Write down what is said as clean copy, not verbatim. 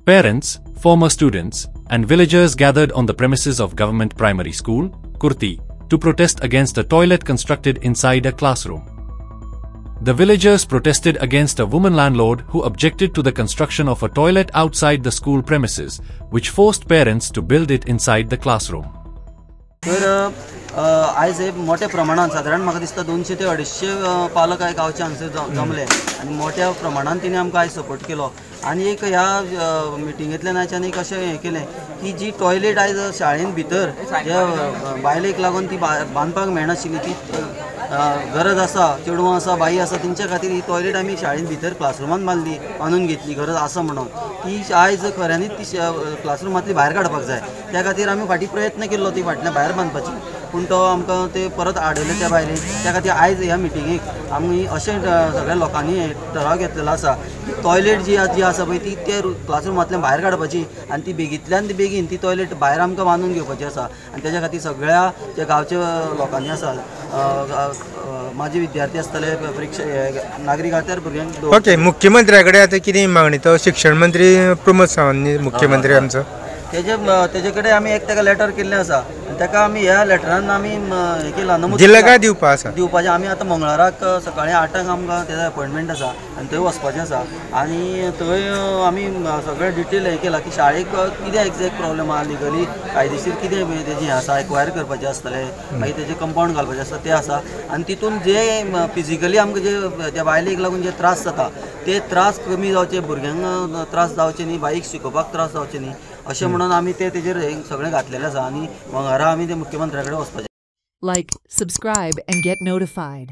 Parents, former students, and villagers gathered on the premises of Government Primary School, Kurti, to protest against a toilet constructed inside a classroom. The villagers protested against a woman landlord who objected to the construction of a toilet outside the school premises, which forced parents to build it inside the classroom. आज हे मोठ्या प्रमाणात साधारण म्हाका दिसता 200 ते 250 पालक गांवचे हांगसर जमले आनी मोठ्या प्रमाणात तिने आमकां आज सपोर्ट केलो आनी एक ह्या मिटिंगेंतल्यान आयच्यान एक अशें हें केलें की जी टॉयलेट आयज शाळेन भितर ज्या बायलेक लागून ती बांदपाक मेळनाशिल्ली ती गरज आसा चेडवां आसा बाई आसा तेंच्या खातीर ही टॉयलेट आमी शाळेन भितर क्लासरुमांत बांदली बांदून घेतली गरज आसा म्हणून ती आयज खऱ्यांनीच ती क्लासरुमांतली भायर काडपाक जाय त्या खातीर आमी फाटीं प्रयत्न केल्लो ती फाटल्यान भायर बांदपाची पूण तो आमकां ते परत आडयले त्या भायले त्या खातीर आयज ह्या मिटिंगेक आमी अशें सगळ्या लोकांनी ठराव घेतलेलो आसा की टॉयलेट जी आसा पळय ती ते क्लासरुमांतल्यान भायर काडपाची आनी ती बेगींतल्यान बेगीन ती टॉयलेट भायर आमकां बांदून घेवपाची आसा आनी तेच्या खातीर सगळ्या ज्या गांवच्या लोकांनी आसा माझे विद्यार्थी आसतले परीक्षा नागरीक आतार भुरग्यांक ओके मुख्यमंत्र्या कडेन आतां कितें मागणी तो शिक्षण मंत्री प्रमोद सावंत मुख्यमंत्री आमचो तेजे कडेन आमी एक ताका लेटर केल्लें आसा ताका आमी ह्या लेटरान आमी हें केलां नमूद दिला काय दिवपाचें आमी आतां मंगळाराक सकाळीं 8 आमकां तेजो अपॉयंटमेंट आसा आनी थंय वचपाचें आसा आनी थंय आमी सगळें डिटेल हें केलां की शाळेक कितें एक्झॅक्ट प्रॉब्लेम आहा लिगली कायदेशीर कितें तेजें आसा एक्वायर करपाचें आसतलें मागीर तेजें कंपाउंड घालपाचें आसता तें आसा आनी तितून जे फिजिकली आमकां जे त्या बायलेक लागून जे त्रास जाता ते त्रास कमी जावचे भुरग्यांक त्रास जावचे न्ही बाईक शिकोवपाक त्रास जावचे न्ही अशें म्हणून आमी तेजेर सगळें घातलेलें आसा आनी मंगळारा आमी ते मुख्यमंत्र्या कडेन वचपाचें. Like, subscribe and get notified.